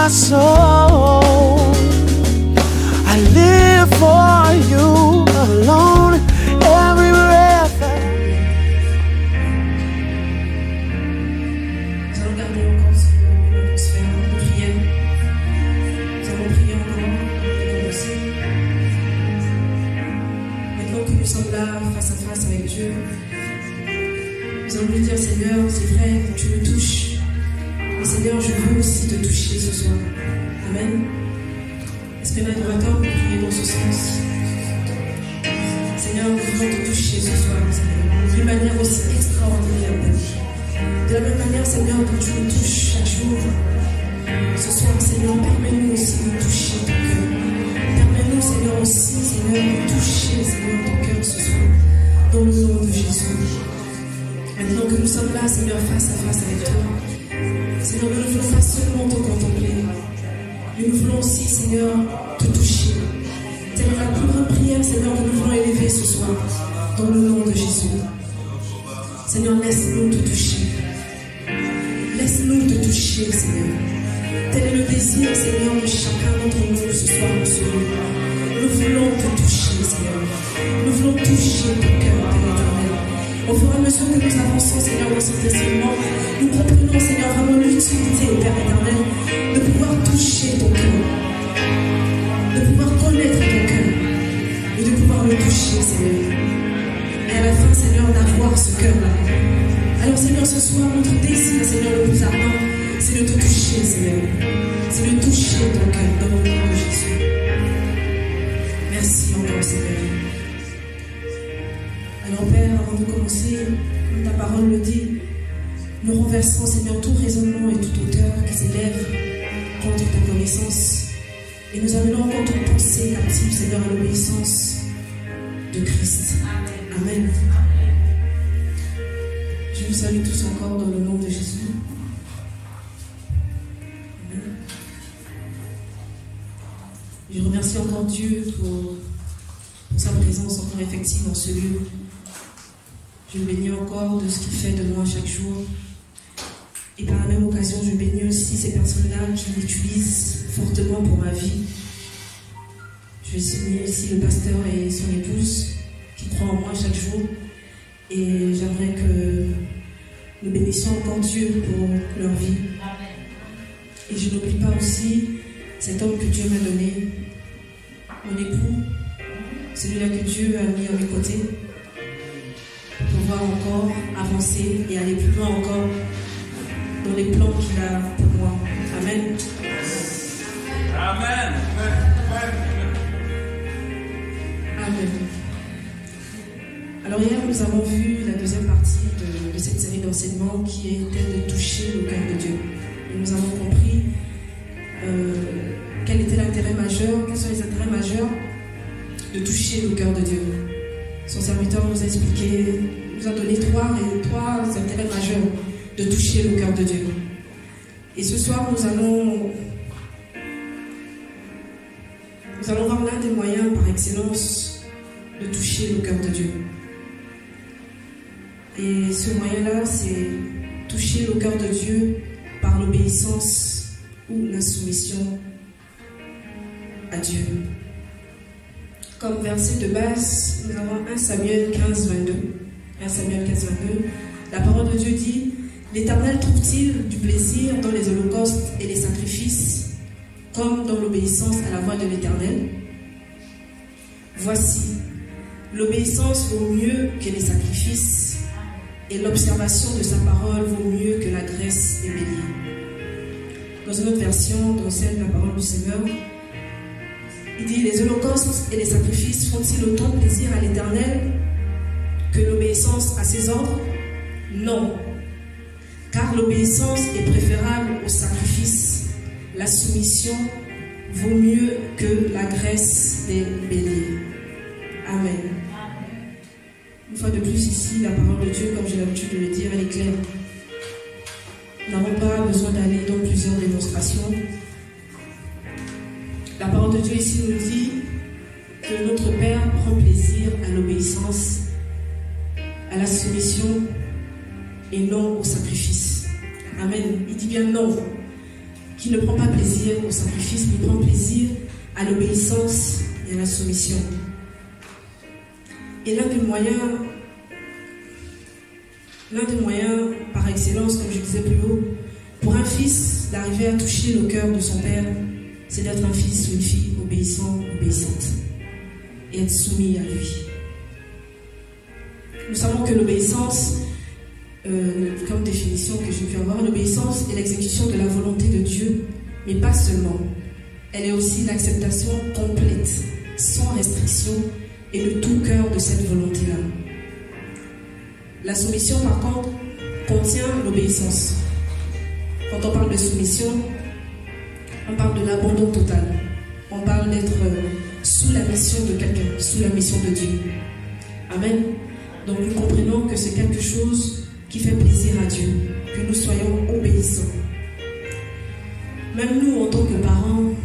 my soul. I live for you alone, every breath. Nous allons garder encore une atmosphère de prière. Nous allons prier encore pour commencer. Maintenant que nous sommes là face à face avec Dieu, nous allons lui dire: Seigneur, c'est vrai que tu me touches. Mais Seigneur, je veux aussi te toucher ce soir. Amen. Est-ce que l'adorateur peut prier dans ce sens? Seigneur, nous voulons te toucher ce soir, Seigneur, d'une manière aussi extraordinaire. De la même manière, Seigneur, que tu nous touches chaque jour. Ce soir, Seigneur, permets-nous aussi de toucher ton cœur. Permets-nous, Seigneur, aussi, Seigneur, de toucher, Seigneur, ton cœur ce soir. Dans le nom de Jésus. Maintenant que nous sommes là, Seigneur, face à face avec toi, Seigneur, nous ne voulons pas seulement te contempler, mais nous voulons aussi, Seigneur, te toucher. Telle est la plus grande prière, Seigneur, que nous voulons élever ce soir, dans le nom de Jésus. Seigneur, laisse-nous te toucher. Laisse-nous te toucher, Seigneur. Tel est le désir, Seigneur, de chacun d'entre nous ce soir, ce lieu. Nous voulons te toucher, Seigneur. Nous voulons toucher ton cœur, Père éternel. Au fur et à mesure que nous avançons, Seigneur, dans cet enseignement, nous comprenons, Seigneur, vraiment l'utilité, Père éternel, de pouvoir toucher ton cœur, de pouvoir connaître ton cœur et de pouvoir le toucher, Seigneur. Et à la fin, Seigneur, d'avoir ce cœur-là. Alors, Seigneur, ce soir, notre désir, Seigneur, le plus ardent, c'est de te toucher, Seigneur. C'est de toucher ton cœur dans le nom de Jésus. Merci encore, Seigneur. Alors, Père, avant de commencer, comme ta parole le dit, nous renversons, Seigneur, tout raisonnement et toute hauteur qui s'élève contre ta connaissance. Et nous amenons encore toute pensée captive, Seigneur, à l'obéissance de Christ. Amen. Je vous salue tous encore dans le nom de Jésus. Amen. Je remercie encore Dieu pour sa présence encore effective dans ce lieu. Je le bénis encore de ce qu'il fait de moi chaque jour. Et par la même occasion, je bénis aussi ces personnes-là qui l'utilisent fortement pour ma vie. Je vais signer ici le pasteur et son épouse qui croient en moi chaque jour. Et j'aimerais que nous bénissions encore Dieu pour leur vie. Et je n'oublie pas aussi cet homme que Dieu m'a donné, mon époux, celui-là que Dieu a mis à mes côtés, pour pouvoir encore avancer et aller plus loin encore dans les plans qu'il a pour moi. Amen. Amen. Amen. Alors hier, nous avons vu la deuxième partie de cette série d'enseignements qui était de toucher le cœur de Dieu. Et nous avons compris quel était l'intérêt majeur, quels sont les intérêts majeurs de toucher le cœur de Dieu. Son serviteur nous a expliqué, nous a donné trois intérêts majeurs de toucher le cœur de Dieu. Et ce soir, nous allons voir l'un des moyens par excellence de toucher le cœur de Dieu. Et ce moyen-là, c'est toucher le cœur de Dieu par l'obéissance ou la soumission à Dieu. Comme verset de base, nous avons 1 Samuel 15, 22. 1 Samuel 15, 22. La parole de Dieu dit: l'Éternel trouve-t-il du plaisir dans les holocaustes et les sacrifices, comme dans l'obéissance à la voix de l'Éternel? Voici, l'obéissance vaut mieux que les sacrifices, et l'observation de sa parole vaut mieux que la graisse des béliers. Dans une autre version, dans celle de la parole du Seigneur, il dit: les holocaustes et les sacrifices font-ils autant plaisir à l'Éternel que l'obéissance à ses ordres? Non, car l'obéissance est préférable au sacrifice. La soumission vaut mieux que la graisse des béliers. Amen. Une fois de plus ici, la parole de Dieu, comme j'ai l'habitude de le dire, elle est claire. Nous n'avons pas besoin d'aller dans plusieurs démonstrations. La parole de Dieu ici nous dit que notre Père prend plaisir à l'obéissance, à la soumission et non au sacrifice. Amen. Il dit bien non. qui ne prend pas plaisir au sacrifice, mais prend plaisir à l'obéissance et à la soumission. Et l'un des moyens par excellence, comme je disais plus haut, pour un fils d'arriver à toucher le cœur de son père, c'est d'être un fils ou une fille obéissant, obéissante, et être soumis à lui. Nous savons que l'obéissance, comme définition que j'ai pu avoir, l'obéissance est l'exécution de la volonté de Dieu, mais pas seulement. Elle est aussi l'acceptation complète, sans restriction, et de tout cœur de cette volonté-là. La soumission, par contre, contient l'obéissance. Quand on parle de soumission, on parle de l'abandon total. On parle d'être sous la mission de quelqu'un, sous la mission de Dieu. Amen. Donc nous comprenons que c'est quelque chose qui fait plaisir à Dieu, que nous soyons obéissants. Même nous, en tant que parents,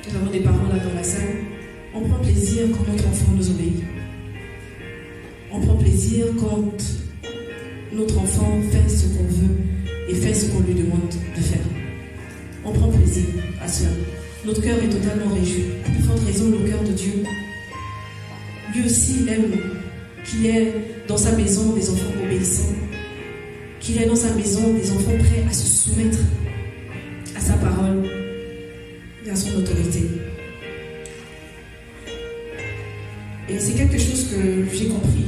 nous avons des parents là dans la salle, on prend plaisir quand notre enfant nous obéit. On prend plaisir quand notre enfant fait ce qu'on veut et fait ce qu'on lui demande de faire. On prend plaisir à cela. Notre cœur est totalement réjoui. À plus forte raison, le cœur de Dieu, lui aussi aime qu'il y ait dans sa maison des enfants obéissants, qu'il y ait dans sa maison des enfants prêts à se soumettre à sa parole et à son autorité. Et c'est quelque chose que j'ai compris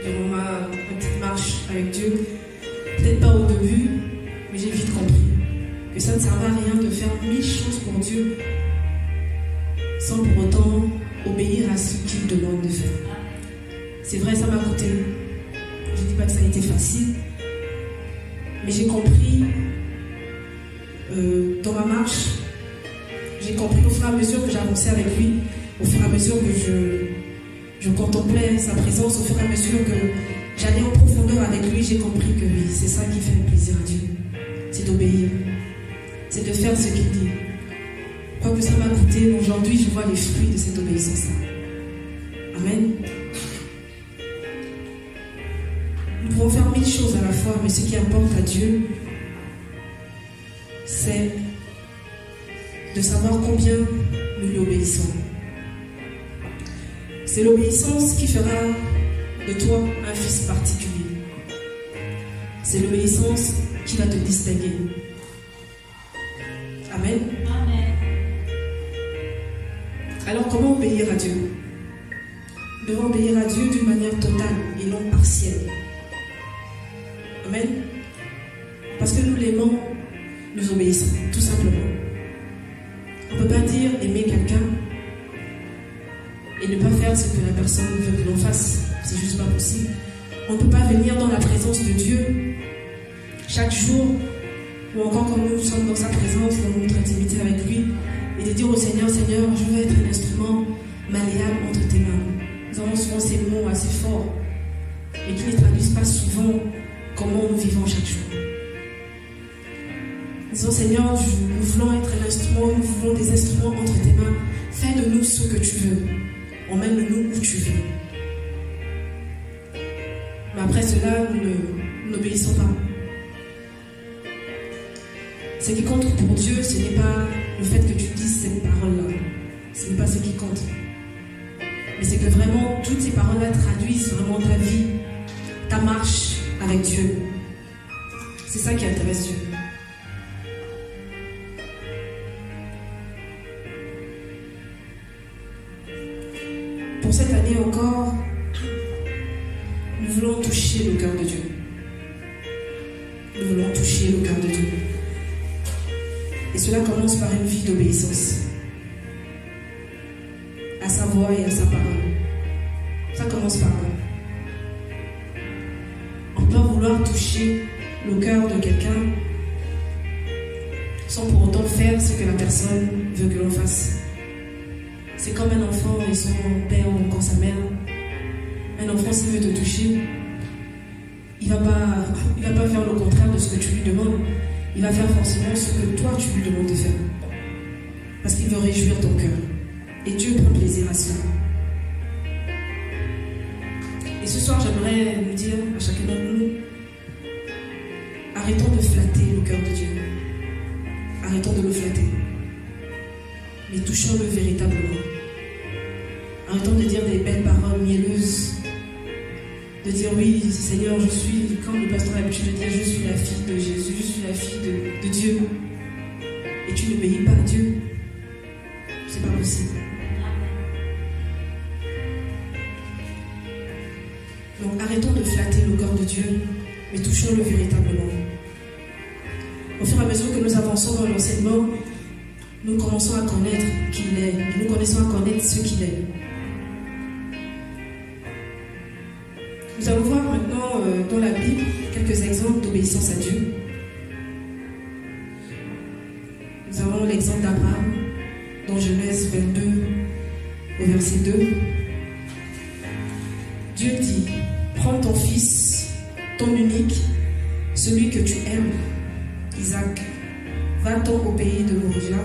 durant ma petite marche avec Dieu. Peut-être pas au début, mais j'ai vite compris que ça ne servait à rien de faire 1000 choses pour Dieu sans pour autant obéir à ce qu'il demande de faire. C'est vrai, ça m'a coûté. Je ne dis pas que ça a été facile, mais j'ai compris dans ma marche, j'ai compris au fur et à mesure que j'avançais avec lui, au fur et à mesure que je contemplais sa présence, au fur et à mesure que j'allais en profondeur avec lui, j'ai compris que oui, c'est ça qui fait plaisir à Dieu. C'est d'obéir. C'est de faire ce qu'il dit. Quoi que ça m'a coûté, aujourd'hui je vois les fruits de cette obéissance-là. Amen. Nous pouvons faire 1000 choses à la fois, mais ce qui importe à Dieu, c'est de savoir combien nous lui obéissons. C'est l'obéissance qui fera de toi un fils particulier. C'est l'obéissance qui va te distinguer. Amen. Amen. Alors comment obéir à Dieu? Nous devons obéir à Dieu d'une manière totale et non partielle. Amen. Parce que nous l'aimons, nous obéissons, tout simplement. On ne peut pas dire aimer quelqu'un et ne pas faire ce que la personne veut que l'on fasse. C'est juste pas possible. On ne peut pas venir dans la présence de Dieu chaque jour, ou encore quand nous sommes dans sa présence, dans notre intimité avec lui, et de dire au Seigneur, Seigneur, je veux être un instrument malléable entre tes mains. Nous avons souvent ces mots assez forts, mais qui ne traduisent pas souvent comment nous vivons chaque jour. Nous disons, Seigneur, nous voulons être un instrument, nous voulons des instruments entre tes mains. Fais de nous ce que tu veux. Emmène-nous où tu veux. Mais après cela, nous n'obéissons pas. Ce qui compte pour Dieu, ce n'est pas le fait que tu dises cette parole-là. Ce n'est pas ce qui compte. Mais c'est que vraiment, toutes ces paroles-là traduisent vraiment ta vie, ta marche avec Dieu. C'est ça qui intéresse Dieu. Pour cette année encore, nous voulons toucher le cœur de Dieu. Nous voulons toucher le cœur de Dieu. Et cela commence par une vie d'obéissance à sa voix et à sa parole. Ça commence par là. On peut vouloir toucher le cœur de quelqu'un sans pour autant faire ce que la personne veut que l'on fasse. C'est comme un enfant et son père ou encore sa mère. Un enfant, s'il veut te toucher, il va pas faire le contraire de ce que tu lui demandes. Il va faire forcément ce que toi tu lui demandes de faire. Parce qu'il veut réjouir ton cœur. Et Dieu prend plaisir à cela. Et ce soir, j'aimerais nous dire à chacun d'entre nous, arrêtons de flatter le cœur de Dieu. Arrêtons de le flatter. Mais touchons-le véritablement. Arrêtons de dire des belles paroles mielleuses. De dire oui, Seigneur, je suis, comme le pasteur a l'habitude de dire, je suis la fille de Jésus, je suis la fille de Dieu. Et tu n'obéis pas à Dieu. C'est pas possible. Donc arrêtons de flatter le corps de Dieu, mais touchons-le véritablement. Au fur et à mesure que nous avançons dans l'enseignement, nous commençons à connaître qui il est. Nous commençons à connaître ce qu'il est. Nous allons voir maintenant dans la Bible quelques exemples d'obéissance à Dieu. Nous avons l'exemple d'Abraham dans Genèse 22 au verset 2. Dieu dit, prends ton fils, ton unique, celui que tu aimes, Isaac, va-t'en au pays de Moria,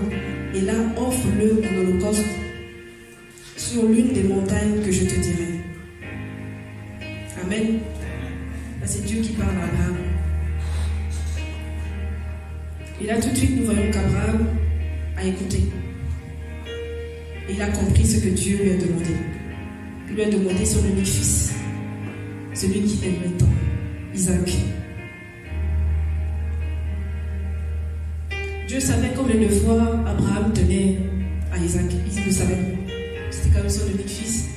et là offre-le en holocauste sur l'une des montagnes que je te dirai. Amen. Là, c'est Dieu qui parle à Abraham. Et là, tout de suite, nous voyons qu'Abraham a écouté. Et il a compris ce que Dieu lui a demandé. Il lui a demandé son unique fils, celui qu'il aimait tant, Isaac. Dieu savait combien de fois Abraham tenait à Isaac. Il le savait. C'était quand même son unique fils.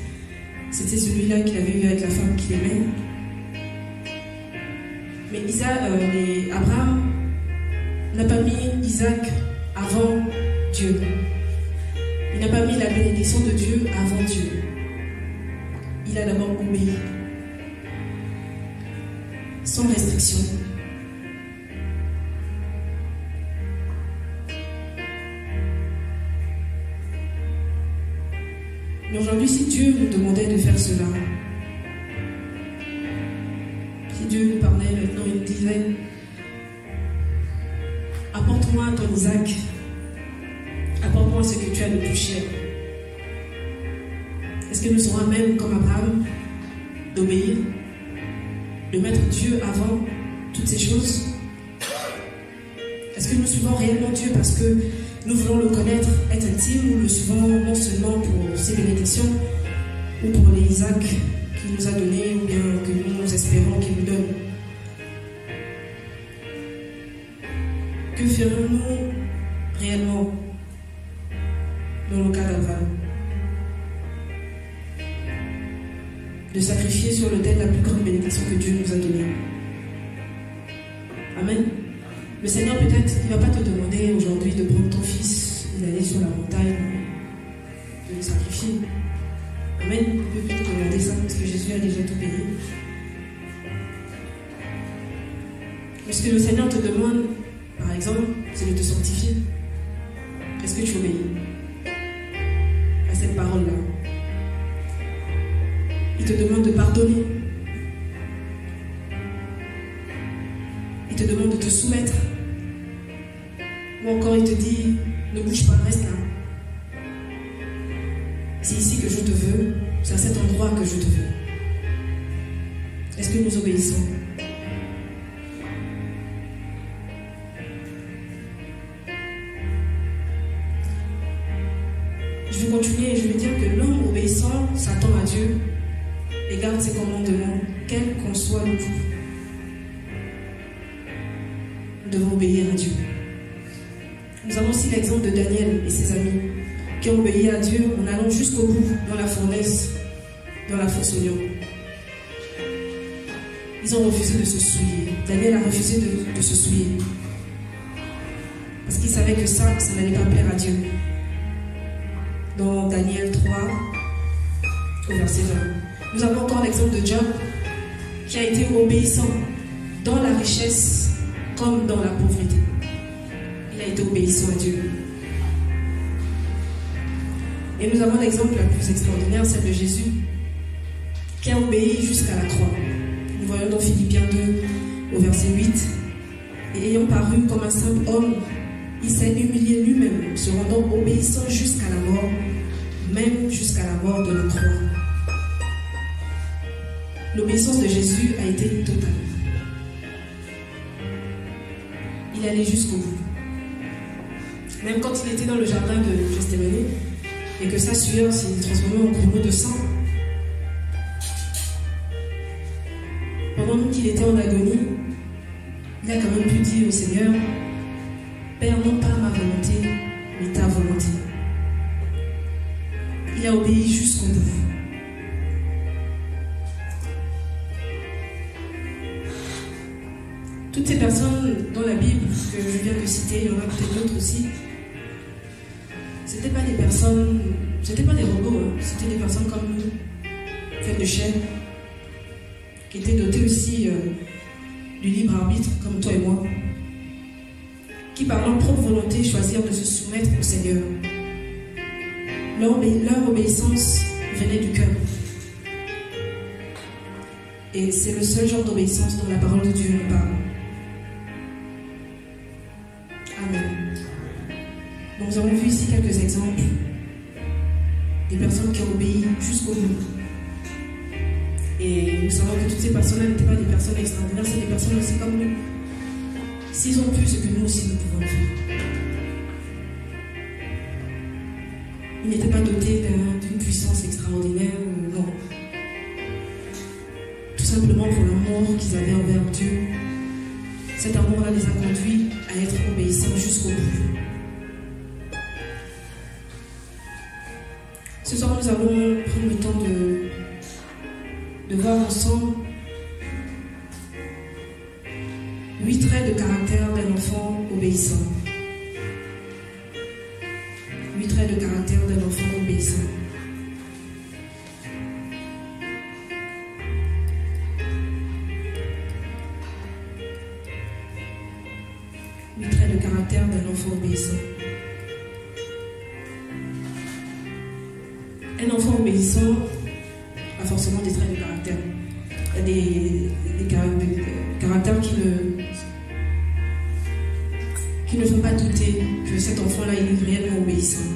C'était celui-là qu'il avait eu avec la femme qu'il aimait. Mais Abraham n'a pas mis Isaac avant Dieu. Il n'a pas mis la bénédiction de Dieu avant Dieu. Il a d'abord obéi. Sans restriction. Mais aujourd'hui, si Dieu nous demandait de faire cela, si Dieu nous parlait maintenant, il nous disait, apporte-moi ton Isaac, apporte-moi ce que tu as de plus cher. Est-ce que nous serons même comme Abraham d'obéir, de mettre Dieu avant toutes ces choses? Est-ce que nous suivons réellement Dieu parce que nous voulons le connaître, être intime, ou le suivons non seulement pour ses bénédictions ou pour les Isaac qu'il nous a donnés ou bien que nous espérons qu'il nous donne? Que ferons-nous réellement dans le cas d'Abraham? De sacrifier sur l'autel la plus grande bénédiction que Dieu nous a donnée. Amen. Le Seigneur, peut-être, il ne va pas te demander aujourd'hui de prendre ton fils et d'aller sur la montagne, de le sacrifier. Amen. Il peut plutôt te demander ça parce que Jésus a déjà tout payé. Mais ce que le Seigneur te demande, par exemple, c'est de te sanctifier. Est-ce que tu obéis à cette parole-là? Il te demande de pardonner. Il te demande de te soumettre. Ou encore il te dit, ne bouge pas, reste là. C'est ici que je te veux, c'est à cet endroit que je te veux. Est-ce que nous obéissons? Je vais continuer et je vais dire que l'homme obéissant s'attend à Dieu et garde ses commandements, quel qu'en soit le coup. Nous devons obéir à Dieu. Nous avons aussi l'exemple de Daniel et ses amis qui ont obéi à Dieu en allant jusqu'au bout dans la fournaise, dans la fosse aux lions. Ils ont refusé de se souiller. Daniel a refusé de se souiller. Parce qu'il savait que ça n'allait pas plaire à Dieu. Dans Daniel 3, au verset 20. Nous avons encore l'exemple de Job qui a été obéissant dans la richesse comme dans la pauvreté. Il a été obéissant à Dieu. Et nous avons l'exemple la plus extraordinaire, celle de Jésus, qui a obéi jusqu'à la croix. Nous voyons dans Philippiens 2, au verset 8. Et ayant paru comme un simple homme, il s'est humilié lui-même, se rendant obéissant jusqu'à la mort, même jusqu'à la mort de la croix. L'obéissance de Jésus a été totale. il allait jusqu'au bout. Même quand il était dans le jardin de Gethsémani et que sa sueur s'est transformée en courroux de sang, pendant qu'il était en agonie, il a quand même pu dire au Seigneur, Père, non pas ma volonté, mais ta volonté. Il a obéi jusqu'au bout. Toutes ces personnes dans la Bible que je viens de citer, il y en a peut-être d'autres aussi, c'était pas des personnes, c'était pas des robots, hein, c'était des personnes comme nous, faites de chair, qui étaient dotées aussi du libre arbitre, comme toi et moi, qui par leur propre volonté choisirent de se soumettre au Seigneur. Leur obéissance venait du cœur. Et c'est le seul genre d'obéissance dont la parole de Dieu nous parle. Amen. Donc nous avons vu ici quelques exemples des personnes qui ont obéi jusqu'au bout. Et nous savons que toutes ces personnes-là n'étaient pas des personnes extraordinaires, c'est des personnes aussi comme nous. S'ils ont pu, ce que nous aussi nous pouvons le faire. Ils n'étaient pas dotés d'une puissance extraordinaire, non. Tout simplement pour l'amour qu'ils avaient envers Dieu. Cet amour-là les a conduits à être obéissants jusqu'au bout. Ce soir, nous allons prendre le temps de voir ensemble 8 traits de caractère d'un enfant obéissant. 8 traits de caractère d'un enfant obéissant. Caractère d'un enfant obéissant. Un enfant obéissant a forcément des traits de caractère. Il y a des caractères qui ne font pas douter que cet enfant-là est réellement obéissant.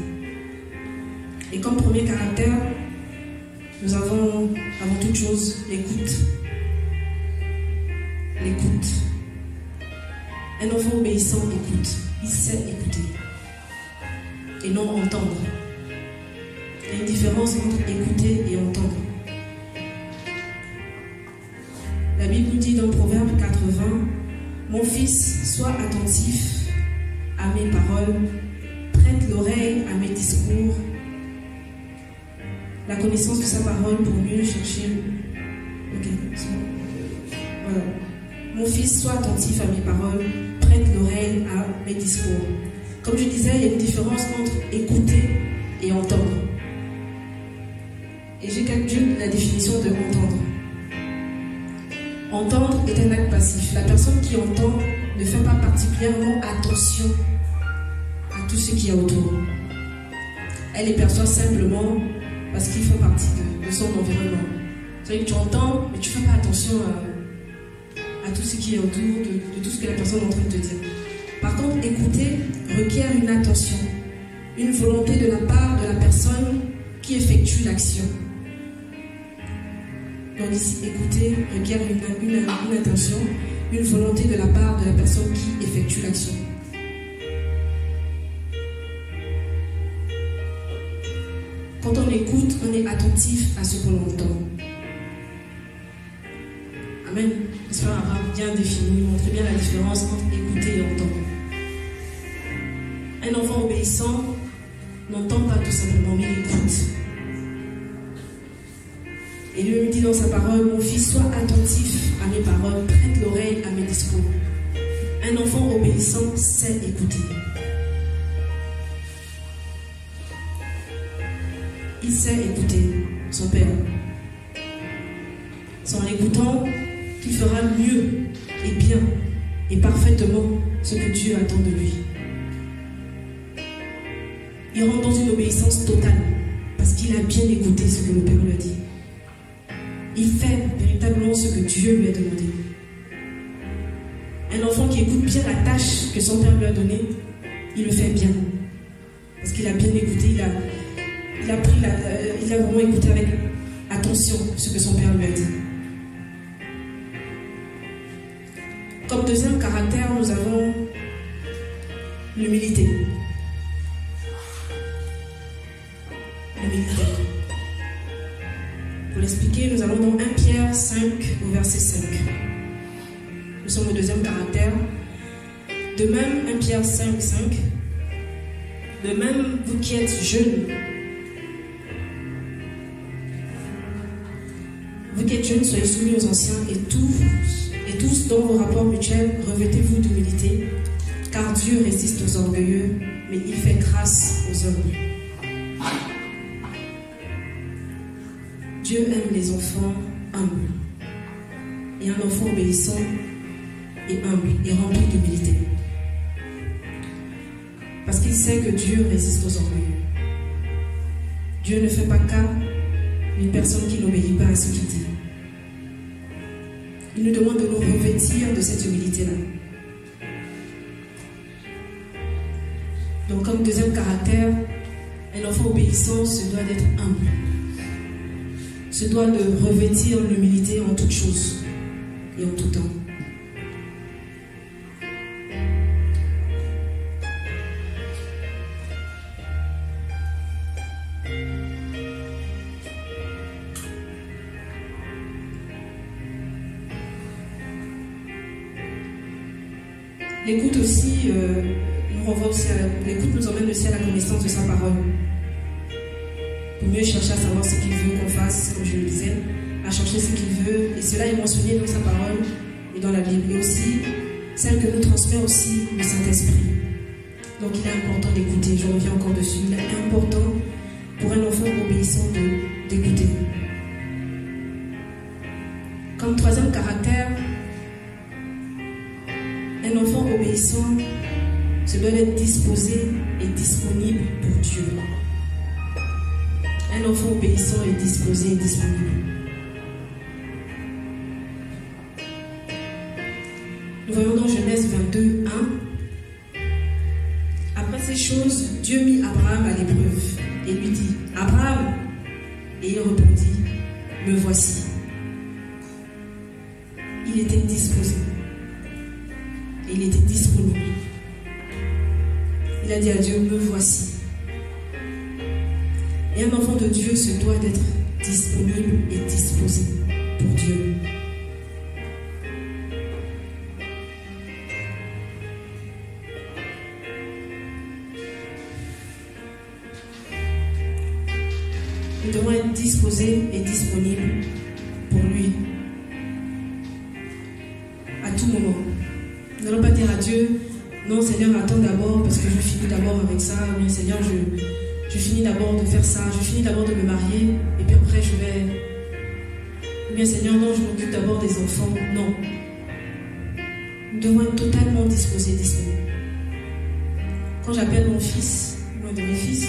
Et comme premier caractère, nous avons avant toute chose l'écoute. L'écoute. Un enfant obéissant écoute, il sait écouter et non entendre. Il y a une différence entre écouter et entendre. La Bible nous dit dans Proverbe 80, « Mon fils, sois attentif à mes paroles, prête l'oreille à mes discours, la connaissance de sa parole pour mieux chercher. » Ok, c'est bon. Voilà. Mon fils, sois attentif à mes paroles, prête l'oreille à mes discours. Comme je disais, il y a une différence entre écouter et entendre. Et j'ai calculé la définition de entendre. Entendre est un acte passif. La personne qui entend ne fait pas particulièrement attention à tout ce qu'il y a autour. Elle les perçoit simplement parce qu'ils font partie de son environnement. C'est-à-dire que tu entends, mais tu ne fais pas attention à tout ce qui est autour de tout ce que la personne est en train de te dire. Par contre, écouter requiert une attention, une volonté de la part de la personne qui effectue l'action. Donc ici, écouter requiert une attention, une volonté de la part de la personne qui effectue l'action. Quand on écoute, on est attentif à ce qu'on entend. Amen. J'espère avoir bien défini, montrer bien la différence entre écouter et entendre. Un enfant obéissant n'entend pas tout simplement, mais il écoute. Et lui me dit dans sa parole, mon fils, sois attentif à mes paroles, prête l'oreille à mes discours. Un enfant obéissant sait écouter. Il sait écouter son père. C'est en l'écoutant qu'il fera mieux et bien et parfaitement ce que Dieu attend de lui. Il rentre dans une obéissance totale parce qu'il a bien écouté ce que le Père lui a dit. Il fait véritablement ce que Dieu lui a demandé. Un enfant qui écoute bien la tâche que son Père lui a donnée, il le fait bien. Parce qu'il a bien écouté, il a vraiment écouté avec attention ce que son Père lui a dit. Comme deuxième caractère, nous avons l'humilité. L'humilité. Pour l'expliquer, nous allons dans 1 Pierre 5 au verset 5. Nous sommes au deuxième caractère. De même, 1 Pierre 5, 5. De même, vous qui êtes jeunes, soyez soumis aux anciens et tous dans vos rapports mutuels, revêtez-vous d'humilité, car Dieu résiste aux orgueilleux, mais il fait grâce aux humbles. Dieu aime les enfants humbles. Et un enfant obéissant et humble et rempli d'humilité. Parce qu'il sait que Dieu résiste aux orgueilleux. Dieu ne fait pas cas d'une personne qui n'obéit pas à ce qu'il dit. Il nous demande de nous revêtir de cette humilité-là. Donc, comme deuxième caractère, un enfant obéissant se doit d'être humble. Se doit de revêtir l'humilité en toutes choses et en tout temps. L'écoute aussi, l'écoute nous emmène aussi à la connaissance de sa parole. Pour mieux chercher à savoir ce qu'il veut qu'on fasse, comme je le disais, à chercher ce qu'il veut. Et cela est mentionné dans sa parole et dans la Bible. Et aussi, celle que nous transmet aussi le Saint-Esprit. Donc il est important d'écouter, je reviens encore dessus. Il est important pour un enfant obéissant d'écouter. Comme troisième caractère, un enfant obéissant se doit être disposé et disponible pour Dieu. Un enfant obéissant est disposé et disponible. Nous voyons dans Genèse 22, 1. Après ces choses, Dieu mit Abraham à l'épreuve et lui dit, Abraham, et il répondit, me voici. Il était disposé. Il était disponible. Il a dit à Dieu, me voici. Et un enfant de Dieu se doit d'être disponible et disposé pour Dieu. Nous devons être disposés et disponibles pour lui à tout moment. Nous n'allons pas dire à Dieu, non Seigneur, attends d'abord parce que je finis d'abord avec ça. Oui Seigneur, je finis d'abord de faire ça, je finis d'abord de me marier et puis après je vais... Ou bien Seigneur, non, je m'occupe d'abord des enfants. Non. Nous devons être totalement disposés et disponibles. Quand j'appelle mon fils, mon de mes fils,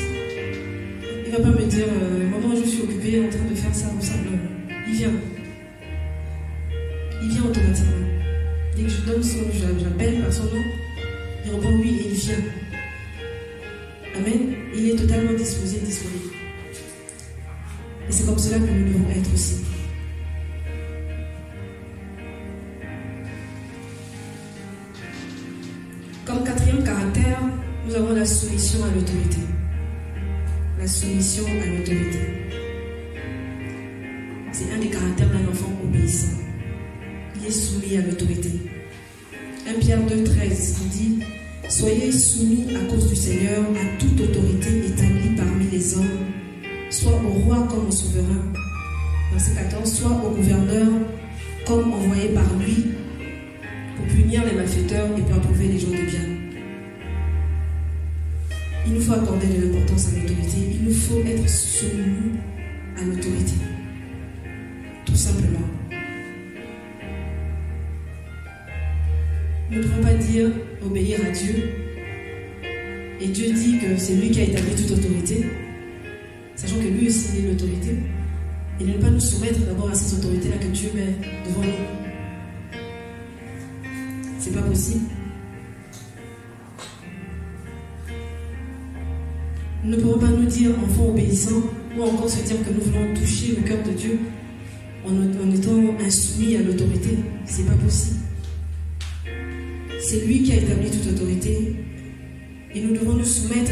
il ne va pas me dire, maman, je suis occupée en train de faire ça ou ça. Non. Il vient. Il vient automatiquement. Dès que je donne j'appelle par son nom, il répond oui et il vient. Amen. Il est totalement disposé et disponible. Et c'est comme cela que nous devons être aussi. Comme quatrième caractère, nous avons la soumission à l'autorité. La soumission à l'autorité. C'est un des caractères d'un enfant obéissant. Il est soumis à l'autorité. 1 Pierre 2, 13 dit « Soyez soumis à cause du Seigneur à toute autorité établie parmi les hommes, soit au roi comme au souverain. » Verset 14 « Soit au gouverneur comme envoyé par lui pour punir les malfaiteurs et pour approuver les gens de bien. » Il nous faut accorder de l'importance à l'autorité. Il nous faut être soumis à l'autorité. Tout simplement. Nous ne pouvons pas dire obéir à Dieu. Et Dieu dit que c'est lui qui a établi toute autorité, sachant que lui aussi est l'autorité. Et ne pas nous soumettre d'abord à ces autorités-là que Dieu met devant nous. C'est pas possible. Nous ne pouvons pas nous dire enfants obéissants ou encore se dire que nous voulons toucher le cœur de Dieu en étant insoumis à l'autorité. C'est pas possible. C'est lui qui a établi toute autorité Et nous devons nous soumettre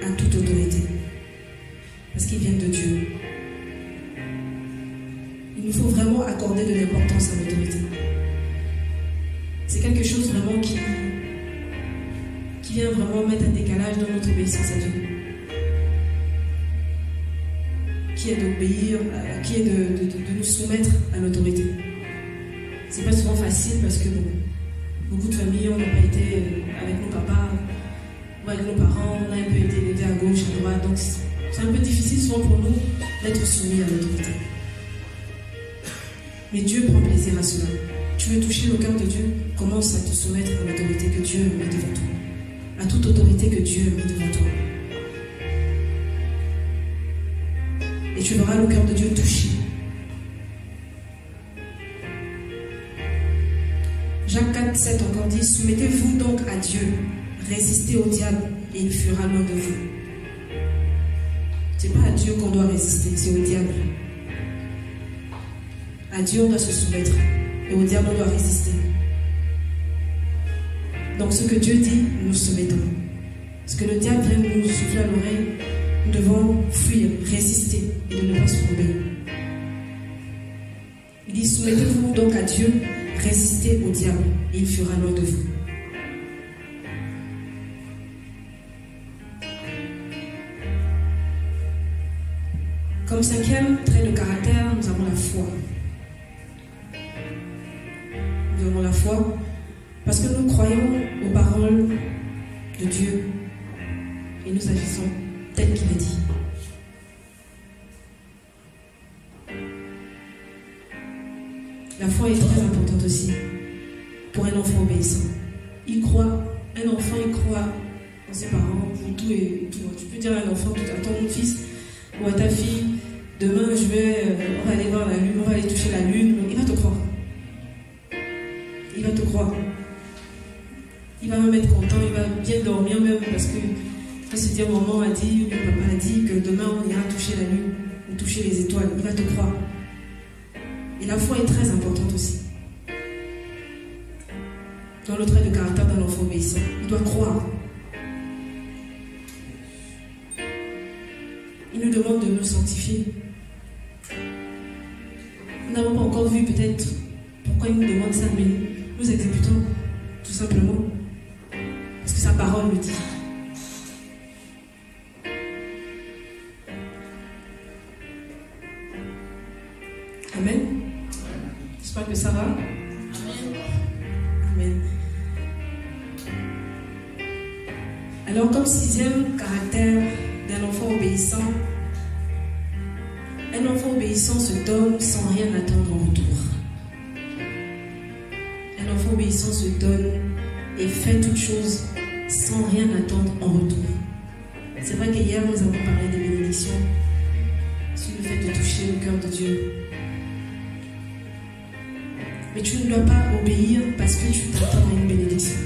à toute autorité. Parce qu'ils viennent de Dieu. Il nous faut vraiment accorder de l'importance à l'autorité. C'est quelque chose vraiment qui vient vraiment mettre un décalage dans notre obéissance à Dieu. Qui est d'obéir, qui est de nous soumettre à l'autorité. C'est pas souvent facile parce que beaucoup de familles, on n'a pas été avec nos papas, ou avec nos parents, on a un peu été élevés à gauche, à droite, donc c'est un peu difficile souvent pour nous d'être soumis à l'autorité. Mais Dieu prend plaisir à cela. Tu veux toucher le cœur de Dieu, commence à te soumettre à l'autorité que Dieu a mis devant toi. À toute autorité que Dieu a mis devant toi. Et tu verras le cœur de Dieu touché. Jacques 4, 7 encore dit, soumettez-vous donc à Dieu, résistez au diable et il fuira loin de vous. C'est pas à Dieu qu'on doit résister, c'est au diable. À Dieu on doit se soumettre et au diable on doit résister. Donc ce que Dieu dit, nous nous soumettons. Ce que le diable vient nous souffler à l'oreille, nous devons fuir, résister et de ne pas succomber. Il dit, soumettez-vous donc à Dieu, résistez au diable, et il fuira loin de vous. Comme cinquième trait de caractère, nous avons la foi. Nous avons la foi parce que nous croyons aux paroles de Dieu et nous agissons tel qu'il est dit. La foi est très importante aussi pour un enfant obéissant. Un enfant il croit en ses parents pour tout et tout. Tu peux dire à un enfant, à ton fils ou à ta fille, demain on va aller voir la lune, on va aller toucher la lune. Il va te croire. Il va te croire. Il va même être content, il va bien dormir même parce que il va se dire maman a dit, ou papa a dit que demain on ira toucher la lune ou toucher les étoiles. Il va te croire. Et la foi est très importante aussi. Dans le trait de caractère d'un enfant obéissant, il doit croire. Il nous demande de nous sanctifier. Nous n'avons pas encore vu peut-être pourquoi il nous demande ça, mais nous exécutons tout simplement parce que sa parole le dit. Amen. J'espère que ça va. Amen. Alors, comme sixième caractère d'un enfant obéissant, un enfant obéissant se donne sans rien attendre en retour. Un enfant obéissant se donne et fait toutes choses sans rien attendre en retour. C'est vrai qu'hier nous avons parlé des bénédictions sur le fait de toucher le cœur de Dieu. Mais tu ne dois pas obéir parce que tu t'attends à une bénédiction.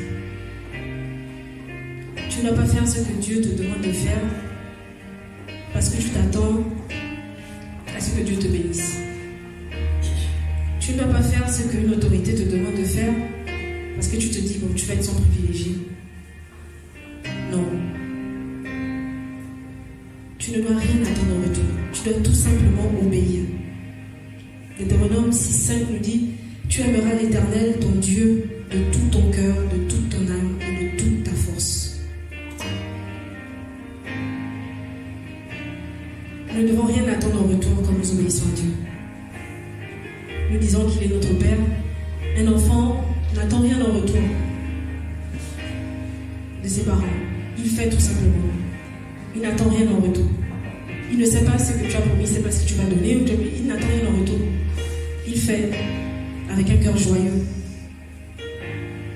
Tu ne dois pas faire ce que Dieu te demande de faire parce que tu t'attends à ce que Dieu te bénisse. Tu ne dois pas faire ce qu'une autorité te demande de faire parce que tu te dis, bon, tu vas être son privilégié. Non. Tu ne dois rien attendre en retour. Tu dois tout simplement obéir. Deutéronome 6,5 nous dit, tu aimeras l'Éternel, ton Dieu, de tout ton cœur, de toute ton âme et de toute ta force. Nous ne devons rien attendre en retour quand nous obéissons à Dieu. Nous disons qu'il est notre Père. Un enfant n'attend rien en retour de ses parents. Il fait tout simplement. Il n'attend rien en retour. Il ne sait pas ce que tu as promis, il ne sait pas ce que tu vas donner. Il n'attend rien en retour. Il fait avec un cœur joyeux,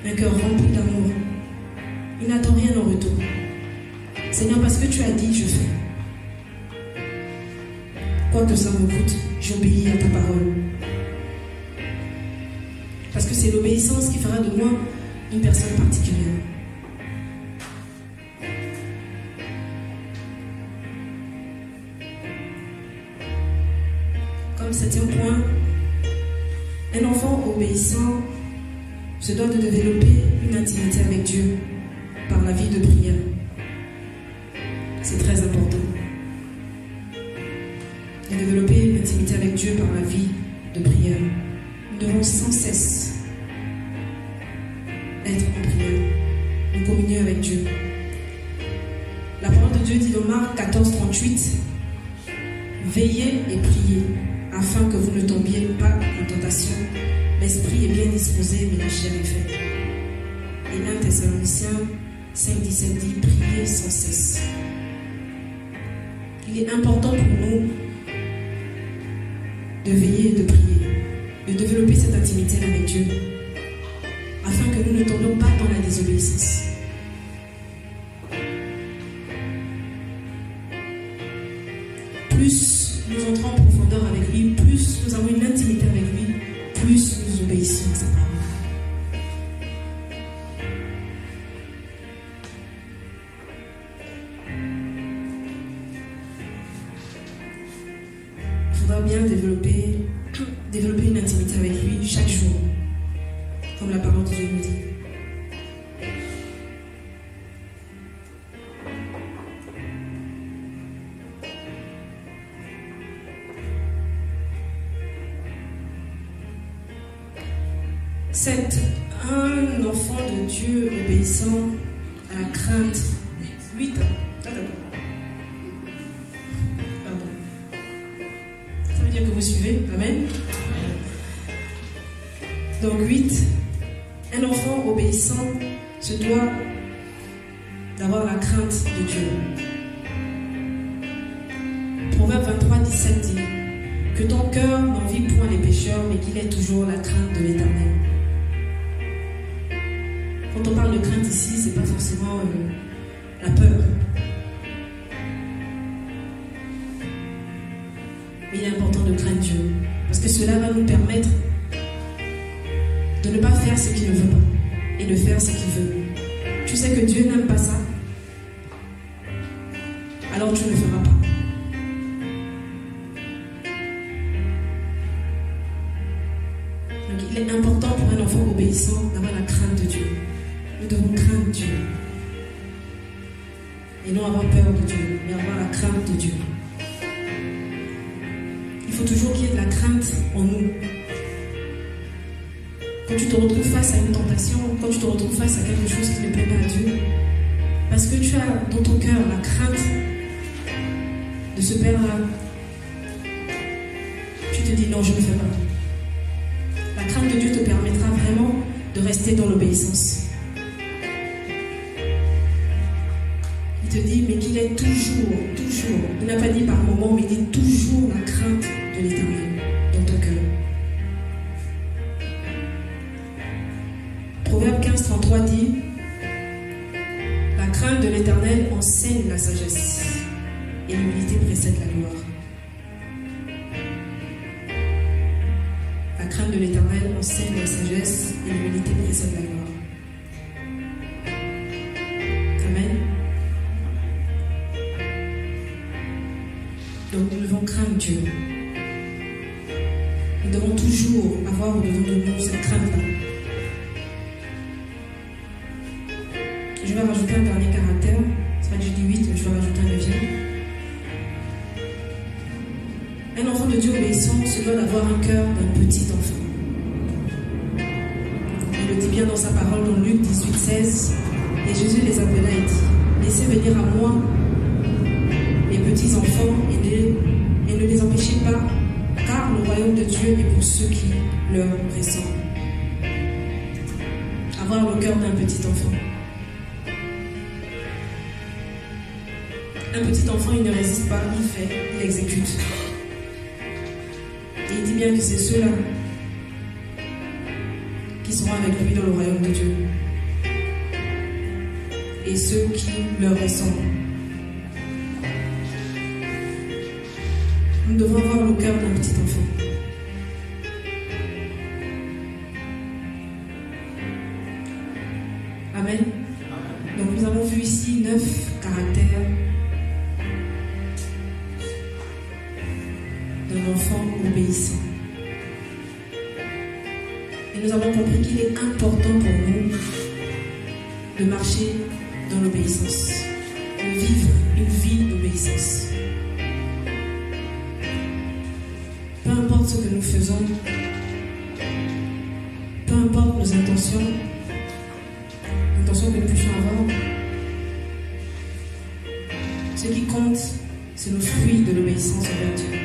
un cœur rempli d'amour. Il n'attend rien en retour. Seigneur, parce que tu as dit, je fais. Quoi que ça me coûte, j'obéis à ta parole. Parce que c'est l'obéissance qui fera de moi une personne particulière. Comme septième point, un enfant obéissant se doit de développer une intimité avec Dieu par la vie de prière. c'est très important. Et développer une intimité avec Dieu par la vie de prière. Nous devons sans cesse être en prière, en communion avec Dieu. La parole de Dieu dit dans Marc 14, 38, veillez et priez, afin que vous ne tombiez pas en tentation. L'esprit est bien disposé, mais la chair est faible. Et 1 Thessaloniciens 5, 17 dit, priez sans cesse. Il est important pour nous de veiller et de prier, de développer cette intimité avec Dieu, afin que nous ne tombions pas dans la désobéissance. Plus nous entrons en profondeur avec lui, plus nous avons une intimité avec lui, plus nous obéissons à sa parole. Il faudra bien développer une intimité avec lui chaque jour, comme la parole de Dieu nous dit. Un enfant de Dieu obéissant à la crainte. 8 ans. Pardon. Ça veut dire que vous suivez. Amen. Donc 8. Un enfant obéissant se doit d'avoir la crainte de Dieu. Proverbe 23, 17 dit que ton cœur n'envie point les pécheurs, mais qu'il ait toujours la crainte de l'Éternel. Quand on parle de crainte ici, c'est pas forcément la peur. Mais il est important de craindre Dieu. Parce que cela va nous permettre de ne pas faire ce qu'il ne veut pas. Et de faire ce qu'il veut. Tu sais que Dieu n'aime pas ça. Alors tu ne le feras pas. Donc il est important pour un enfant obéissant d'avoir la crainte de Dieu. Nous devons craindre Dieu. Et non avoir peur de Dieu, mais avoir la crainte de Dieu. Il faut toujours qu'il y ait de la crainte en nous. Quand tu te retrouves face à une tentation, quand tu te retrouves face à quelque chose qui ne plaît pas à Dieu, parce que tu as dans ton cœur la crainte de ce père-là, tu te dis non, je ne le fais pas. La crainte de Dieu te permettra vraiment de rester dans l'obéissance. Il te dit, mais qu'il ait toujours, il n'a pas dit par moment, mais il dit toujours la crainte de l'Éternel dans ton cœur. Proverbe 15, 33 dit, la crainte de l'Éternel enseigne la sagesse, et l'humilité précède la gloire. La crainte de l'Éternel enseigne la sagesse, et l'humilité précède la gloire. Amen. Donc nous devons craindre Dieu. Nous devons toujours avoir au-devant de nous cette crainte-là. Je vais rajouter un dernier caractère. C'est vrai que j'ai dit 8, mais je vais rajouter un 9e. Un enfant de Dieu obéissant se doit d'avoir un cœur d'un petit enfant. Il le dit bien dans sa parole dans Luc 18, 16. Et Jésus les appela et dit, laissez venir à moi les petits enfants et ne les empêchez pas, car le royaume de Dieu est pour ceux qui leur ressemblent. Avoir le cœur d'un petit enfant. Un petit enfant, il ne résiste pas, il fait, il exécute. Et il dit bien que c'est ceux-là qui seront avec lui dans le royaume de Dieu. Et ceux qui leur ressemblent. Nous devons avoir le cœur d'un petit enfant. Amen. Donc nous avons vu ici 9 caractères d'un enfant obéissant. Et nous avons compris qu'il est important pour nous de marcher dans l'obéissance, de vivre une vie d'obéissance. Peu importe ce que nous faisons, peu importe nos intentions que nous puissions avoir, ce qui compte, c'est le fruit de l'obéissance envers Dieu.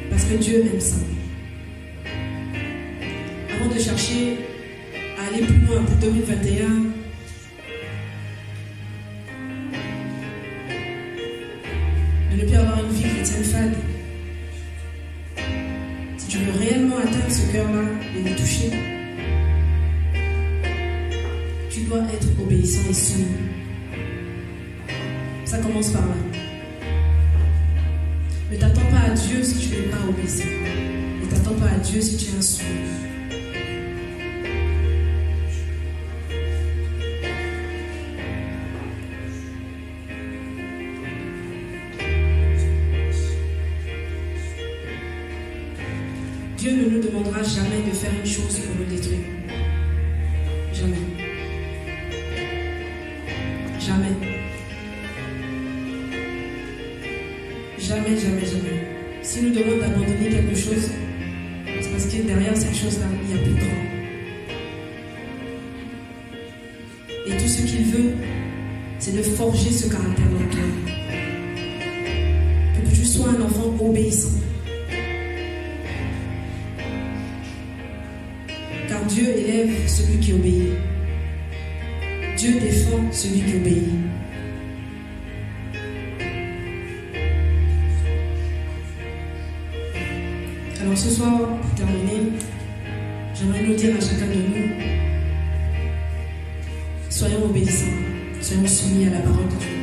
Parce que Dieu aime ça. Avant de chercher à aller plus loin pour 2021, de ne plus avoir une vie chrétienne fade. Si tu veux réellement atteindre ce cœur-là et le toucher, tu dois être obéissant et soumis. Ça commence par là. Ne t'attends pas à Dieu si tu n'es pas obéissant. Ne t'attends pas à Dieu si tu es insoumis. Dieu ne nous demandera jamais de faire une chose pour nous détruire. Jamais. Jamais. Jamais, jamais, jamais. S'il nous demande d'abandonner quelque chose, c'est parce que derrière cette chose-là, il y a plus grand. Et tout ce qu'il veut, c'est de forger ce caractère dans toi. Pour que tu sois un enfant obéissant. Car Dieu élève celui qui obéit. Dieu défend celui qui obéit. Alors ce soir, pour terminer, j'aimerais nous dire à chacun de nous, soyons obéissants, soyons soumis à la parole de Dieu.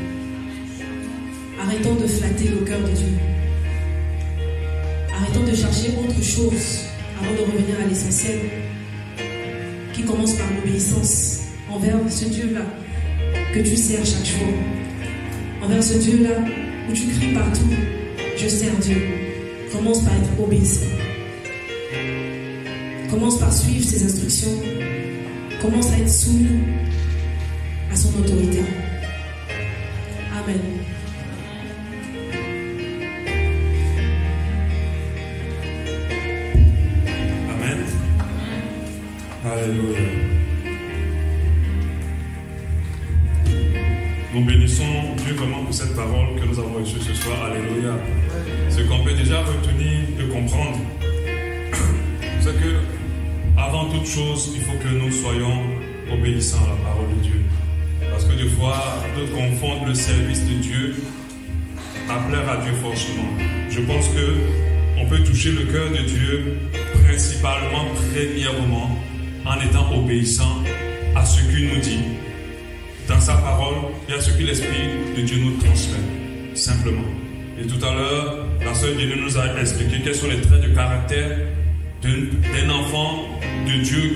Arrêtons de flatter le cœur de Dieu. Arrêtons de chercher autre chose avant de revenir à l'essentiel, qui commence par l'obéissance envers ce Dieu-là que tu sers chaque jour. Envers ce Dieu-là où tu cries partout, je sers Dieu. Commence par être obéissant. Commence par suivre ses instructions. Commence à être soumis à son autorité. Amen. Amen. Alléluia. Nous bénissons Dieu vraiment pour cette parole que nous avons reçue ce soir. Alléluia. Ce qu'on peut déjà retenir de comprendre, c'est que avant toute chose, il faut que nous soyons obéissants à la parole de Dieu. Parce que des fois, nous confondons le service de Dieu à plaire à Dieu forcément. Je pense que on peut toucher le cœur de Dieu principalement, premièrement, en étant obéissant à ce qu'il nous dit. Dans sa parole, il y a ce que l'Esprit de Dieu nous transmet, simplement. Et tout à l'heure, la sœur Dieu nous a expliqué quels sont les traits de caractère d'un enfant de Dieu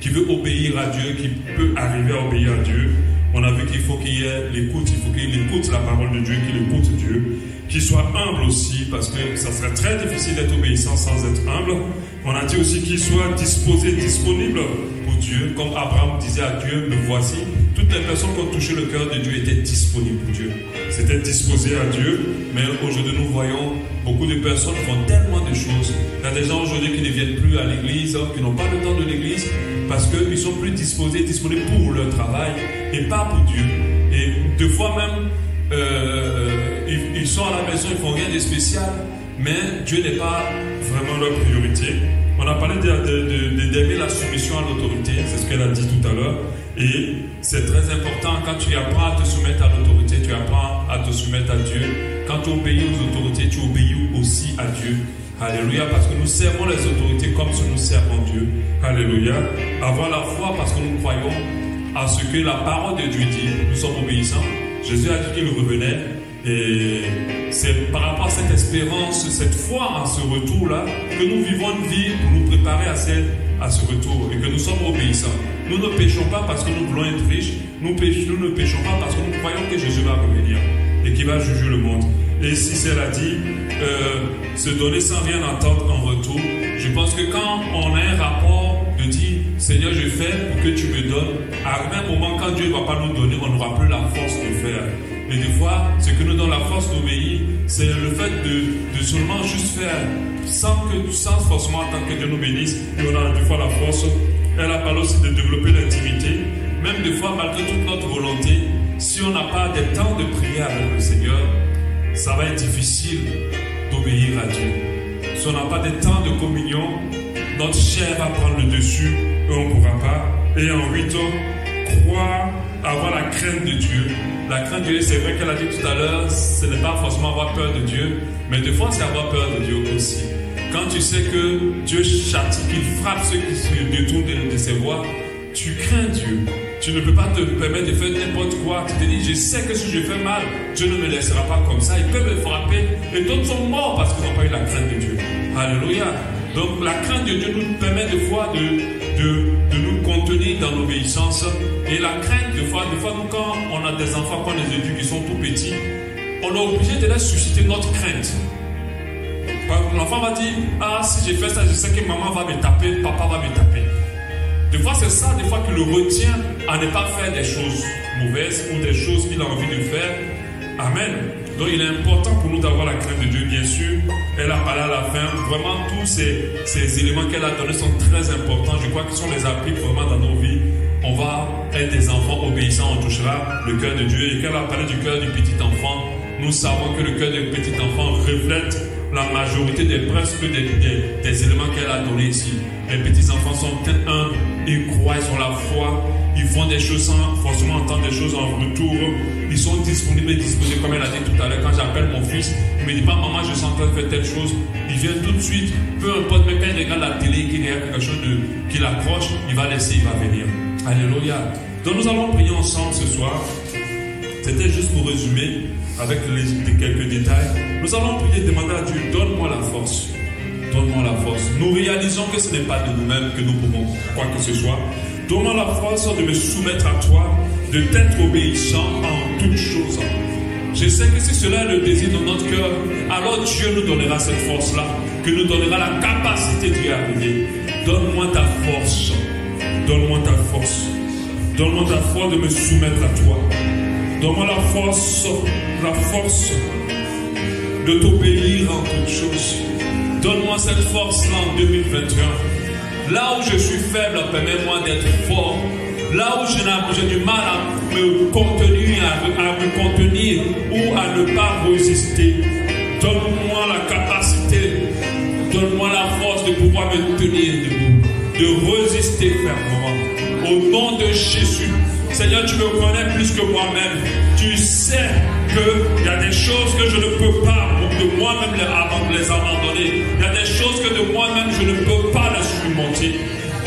qui veut obéir à Dieu, qui peut arriver à obéir à Dieu. On a vu qu'il faut qu'il y ait l'écoute, il faut qu'il écoute la parole de Dieu, qu'il écoute Dieu, qu'il soit humble aussi, parce que ça serait très difficile d'être obéissant sans être humble. On a dit aussi qu'il soit disposé, disponible pour Dieu, comme Abraham disait à Dieu, me voici. Toutes les personnes qui ont touché le cœur de Dieu étaient disponibles pour Dieu. C'était disposé à Dieu, mais aujourd'hui nous voyons beaucoup de personnes qui font tellement de choses. Il y a des gens aujourd'hui qui ne viennent plus à l'église, qui n'ont pas le temps de l'église, parce qu'ils sont plus disponibles pour leur travail et pas pour Dieu. Et deux fois même, ils sont à la maison, ils font rien de spécial, mais Dieu n'est pas vraiment leur priorité. On a parlé d'aimer la soumission à l'autorité, c'est ce qu'elle a dit tout à l'heure. Et c'est très important, quand tu apprends à te soumettre à l'autorité, tu apprends à te soumettre à Dieu. Quand tu obéis aux autorités, tu obéis aussi à Dieu. Alléluia, parce que nous servons les autorités comme si nous servons Dieu. Alléluia. Avoir la foi parce que nous croyons à ce que la parole de Dieu dit. Nous sommes obéissants. Jésus a dit qu'il revenait. Et c'est par rapport à cette espérance, cette foi en ce retour-là, que nous vivons une vie pour nous préparer à ce retour et que nous sommes obéissants. Nous ne péchons pas parce que nous voulons être riches. Nous ne péchons pas parce que nous croyons que Jésus va revenir et qu'il va juger le monde. Et si cela dit, se donner sans rien attendre en retour, je pense que quand on a un rapport de dire, Seigneur, je fais pour que tu me donnes. À un moment, quand Dieu ne va pas nous donner, on n'aura plus la force de faire. Et des fois, ce que nous donne la force d'obéir, c'est le fait de seulement juste faire, sans forcément attendre que Dieu nous bénisse. Et on a des fois la force. Elle a parlé aussi de développer l'intimité. Même des fois, malgré toute notre volonté, si on n'a pas de temps de prière avec le Seigneur, ça va être difficile d'obéir à Dieu. Si on n'a pas de temps de communion, notre chair va prendre le dessus et on ne pourra pas. Et en 8 ans, croire, avoir la crainte de Dieu. La crainte de Dieu, c'est vrai qu'elle a dit tout à l'heure, ce n'est pas forcément avoir peur de Dieu, mais des fois c'est avoir peur de Dieu aussi. Quand tu sais que Dieu châtie, qu'il frappe ceux qui se détournent de ses voies, tu crains Dieu. Tu ne peux pas te permettre de faire n'importe quoi. Tu te dis, je sais que si je fais mal, Dieu ne me laissera pas comme ça. Ils peuvent me frapper et d'autres sont morts parce qu'ils n'ont pas eu la crainte de Dieu. Alléluia. Donc la crainte de Dieu nous permet des fois de nous contenir dans l'obéissance. Et la crainte, des fois nous, quand on a des enfants, quand on les éduque, qui sont tout petits, on est obligé de leur susciter notre crainte. L'enfant va dire, ah, si j'ai fait ça, je sais que maman va me taper, papa va me taper. Des fois, c'est ça, des fois, qui le retient à ne pas faire des choses mauvaises ou des choses qu'il a envie de faire. Amen. Donc, il est important pour nous d'avoir la crainte de Dieu, bien sûr. Elle a parlé à la fin. Vraiment, tous ces éléments qu'elle a donnés sont très importants. Je crois que si on les applique vraiment dans nos vies, on va être des enfants obéissants. On touchera le cœur de Dieu. Et quand elle a parlé du cœur du petit enfant, nous savons que le cœur du petit enfant reflète la majorité presque des éléments qu'elle a donnés ici. Les petits enfants sont humbles, ils croient, ils ont la foi, ils font des choses sans forcément entendre des choses en retour. Ils sont disponibles et disposés, comme elle a dit tout à l'heure. Quand j'appelle mon fils, il ne me dit pas, maman, je suis en train de faire telle chose. Il vient tout de suite, peu importe, même quand il regarde la télé, qu'il y a quelque chose qui l'accroche, il va laisser, il va venir. Alléluia. Donc nous allons prier ensemble ce soir. C'était juste pour résumer avec quelques détails. Nous allons prier, demander à Dieu, donne-moi la force. Donne-moi la force. Nous réalisons que ce n'est pas de nous-mêmes que nous pouvons quoi que ce soit. Donne-moi la force de me soumettre à toi, de t'être obéissant en toutes choses. Je sais que si cela est le désir de notre cœur, alors Dieu nous donnera cette force-là, que nous donnera la capacité d'y arriver. Donne-moi ta force. Donne-moi ta force. Donne-moi ta force de me soumettre à toi. Donne-moi la force de t'obéir en toutes choses. Donne-moi cette force-là en 2021. Là où je suis faible, permets-moi d'être fort. Là où j'ai du mal à me contenir, ou à ne pas résister. Donne-moi la capacité, donne-moi la force de pouvoir me tenir debout, de résister fermement. Au nom de Jésus. Seigneur, tu me connais plus que moi-même. Tu sais qu'il y a des choses que je ne peux pas de moi-même les abandonner. Il y a des choses que de moi-même je ne peux pas les surmonter.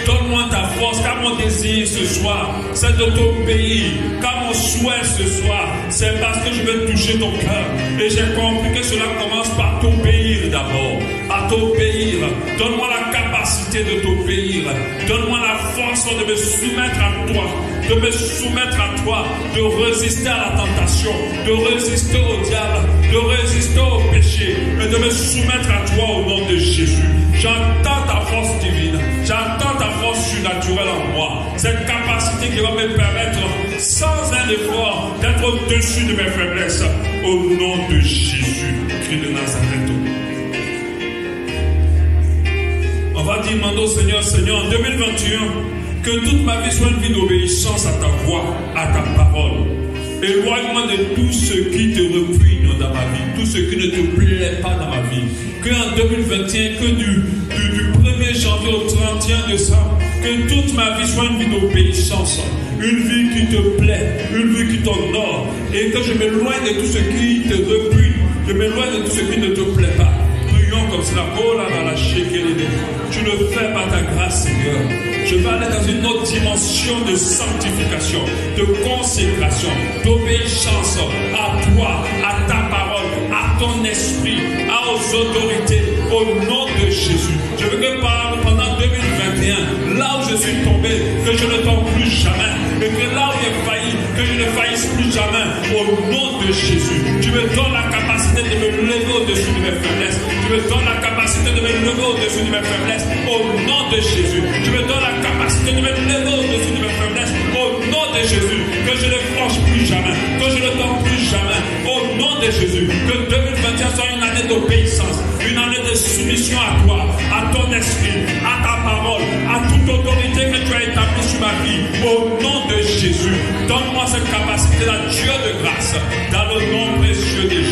Donne-moi ta force, car mon désir ce soir, c'est de t'obéir. Car mon souhait ce soir, c'est parce que je veux toucher ton cœur. Et j'ai compris que cela commence par t'obéir d'abord. À t'obéir. Donne-moi la capacité de t'obéir. Donne-moi la force de me soumettre à toi. De me soumettre à toi. De résister à la tentation. De résister au diable. De résister au péché. Et de me soumettre à toi au nom de Jésus. J'entends ta force divine. J'entends ta force surnaturelle en moi. Cette capacité qui va me permettre, sans un effort, d'être au-dessus de mes faiblesses. Au nom de Jésus, Christ de Nazareth. On va dire maintenant, Seigneur, en 2021, que toute ma vie soit une vie d'obéissance à ta voix, à ta parole. Éloigne-moi de tout ce qui te repugne dans ma vie, tout ce qui ne te plaît pas dans ma vie. Que en 2021, que du 1er janvier au 31 décembre, que toute ma vie soit une vie d'obéissance, une vie qui te plaît, une vie qui t'honore, et que je m'éloigne de tout ce qui te repugne, je m'éloigne de tout ce qui ne te plaît pas. Prions comme cela. Oh là là, tu le fais par ta grâce, Seigneur. Je vais aller dans une autre dimension de sanctification, de consécration, d'obéissance à toi, à ta parole, à ton esprit, aux autorités, au nom de Jésus. Je veux que pendant 2021, là où je suis tombé, que je ne tombe plus jamais, et que là où j'ai failli, que je ne faillisse plus jamais, au nom de Jésus. Tu me donnes la capacité de me lever au-dessus de mes faiblesses. Tu me donnes la capacité de me lever au-dessus de mes faiblesses au nom de Jésus. Tu me donnes la capacité de me lever au-dessus de mes faiblesses au nom de Jésus. Que je ne flanche plus jamais, que je ne tombe plus jamais au nom de Jésus. Que 2021 soit une année d'obéissance, une année de soumission à toi, à ton esprit, à ta parole, à toute autorité que tu as établie sur ma vie au nom de Jésus. Donne-moi cette capacité-là, Dieu de grâce, dans le nom précieux de